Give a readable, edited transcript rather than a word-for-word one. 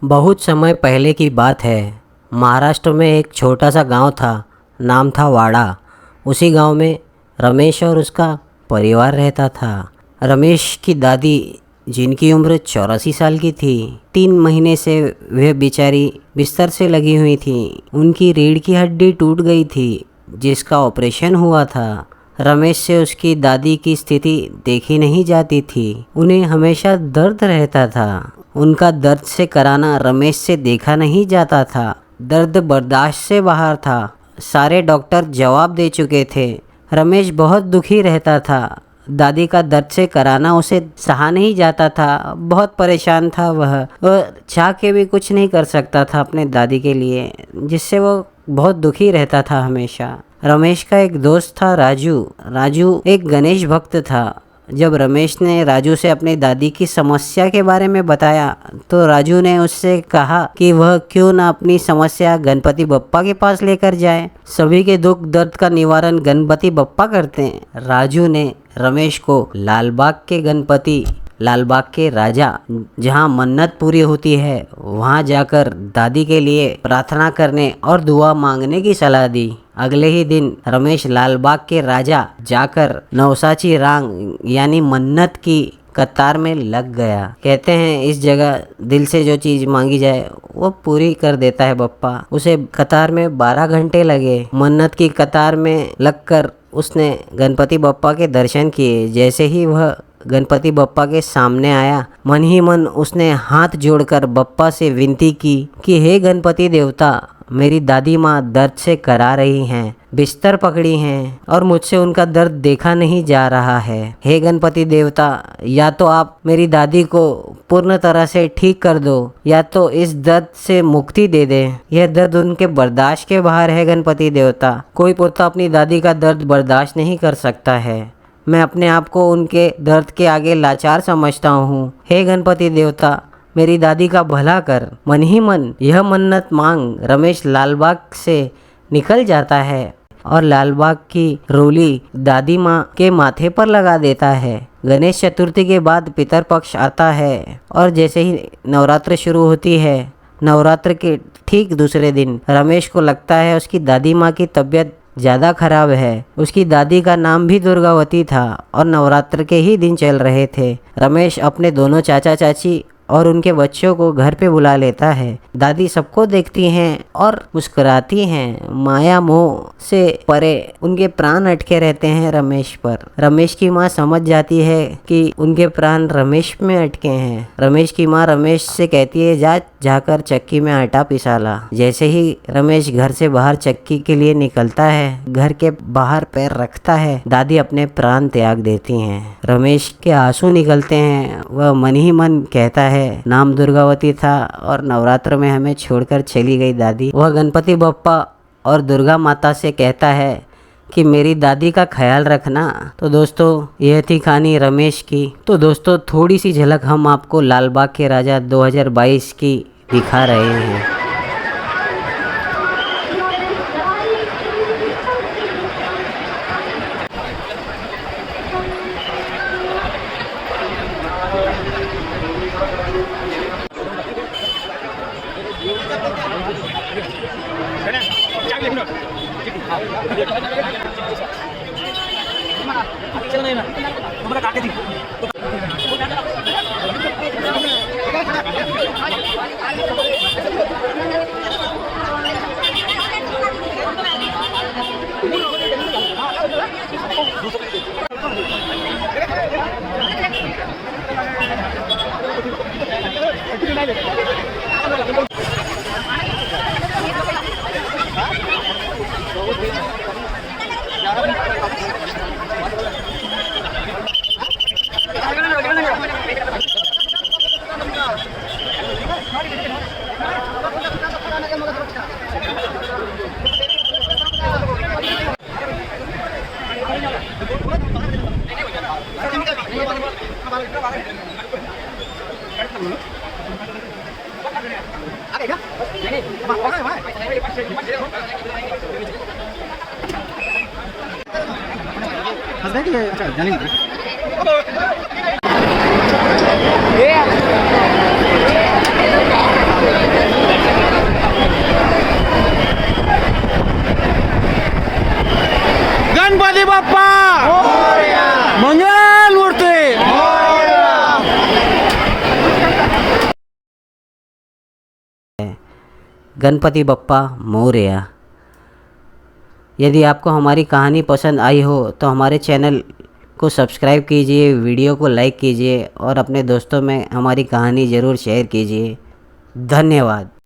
बहुत समय पहले की बात है। महाराष्ट्र में एक छोटा सा गांव था। नाम था वाड़ा। उसी गांव में रमेश और उसका परिवार रहता था। रमेश की दादी, जिनकी उम्र 84 साल की थी, 3 महीने से वह बेचारी बिस्तर से लगी हुई थी। उनकी रीढ़ की हड्डी टूट गई थी, जिसका ऑपरेशन हुआ था। रमेश से उसकी दादी की स्थिति देखी नहीं जाती थी। उन्हें हमेशा दर्द रहता था। उनका दर्द से कराना रमेश से देखा नहीं जाता था। दर्द बर्दाश्त से बाहर था। सारे डॉक्टर जवाब दे चुके थे। रमेश बहुत दुखी रहता था। दादी का दर्द से कराना उसे सहा नहीं जाता था। बहुत परेशान था वह चाह के भी कुछ नहीं कर सकता था अपने दादी के लिए, जिससे वो बहुत दुखी रहता था हमेशा। रमेश का एक दोस्त था राजू। राजू एक गणेश भक्त था। जब रमेश ने राजू से अपनी दादी की समस्या के बारे में बताया तो राजू ने उससे कहा कि वह क्यों ना अपनी समस्या गणपति बप्पा के पास लेकर जाए। सभी के दुख दर्द का निवारण गणपति बप्पा करते हैं। राजू ने रमेश को लालबाग के राजा, जहाँ मन्नत पूरी होती है, वहाँ जाकर दादी के लिए प्रार्थना करने और दुआ मांगने की सलाह दी। अगले ही दिन रमेश लालबाग के राजा जाकर नवसाची रांग यानी मन्नत की कतार में लग गया। कहते हैं इस जगह दिल से जो चीज़ मांगी जाए वो पूरी कर देता है बप्पा। उसे कतार में 12 घंटे लगे। मन्नत की कतार में लगकर उसने गणपति बप्पा के दर्शन किए। जैसे ही वह गणपति बप्पा के सामने आया, मन ही मन उसने हाथ जोड़कर बप्पा से विनती की कि हे गणपति देवता, मेरी दादी माँ दर्द से करा रही हैं, बिस्तर पकड़ी हैं और मुझसे उनका दर्द देखा नहीं जा रहा है। हे गणपति देवता, या तो आप मेरी दादी को पूर्ण तरह से ठीक कर दो, या तो इस दर्द से मुक्ति दे दें। यह दर्द उनके बर्दाश्त के बाहर है गणपति देवता। कोई पुत्र अपनी दादी का दर्द बर्दाश्त नहीं कर सकता है। मैं अपने आप को उनके दर्द के आगे लाचार समझता हूँ। हे गणपति देवता, मेरी दादी का भला कर। मन ही मन यह मन्नत मांग रमेश लालबाग से निकल जाता है और लालबाग की रोली दादी माँ के माथे पर लगा देता है। गणेश चतुर्थी के बाद पितरपक्ष आता है और जैसे ही नवरात्र शुरू होती है, नवरात्र के ठीक दूसरे दिन रमेश को लगता है उसकी दादी माँ की तबीयत ज़्यादा खराब है। उसकी दादी का नाम भी दुर्गावती था और नवरात्र के ही दिन चल रहे थे। रमेश अपने दोनों चाचा चाची और उनके बच्चों को घर पे बुला लेता है। दादी सबको देखती हैं और मुस्कुराती हैं। माया मोह से परे उनके प्राण अटके रहते हैं रमेश पर। रमेश की माँ समझ जाती है कि उनके प्राण रमेश में अटके हैं। रमेश की माँ रमेश से कहती है जाकर चक्की में आटा पिसा ला। जैसे ही रमेश घर से बाहर चक्की के लिए निकलता है, घर के बाहर पैर रखता है, दादी अपने प्राण त्याग देती हैं। रमेश के आंसू निकलते हैं। वह मन ही मन कहता है, नाम दुर्गावती था और नवरात्र में हमें छोड़कर चली गई दादी। वह गणपति बप्पा और दुर्गा माता से कहता है कि मेरी दादी का ख्याल रखना। तो दोस्तों, यह थी कहानी रमेश की। तो दोस्तों, थोड़ी सी झलक हम आपको लालबाग के राजा 2022 की दिखा रहे हैं। गणपती बाप्पा मंगल मूर्ती गणपति बप्पा मोरया। यदि आपको हमारी कहानी पसंद आई हो तो हमारे चैनल को सब्सक्राइब कीजिए, वीडियो को लाइक कीजिए और अपने दोस्तों में हमारी कहानी ज़रूर शेयर कीजिए। धन्यवाद।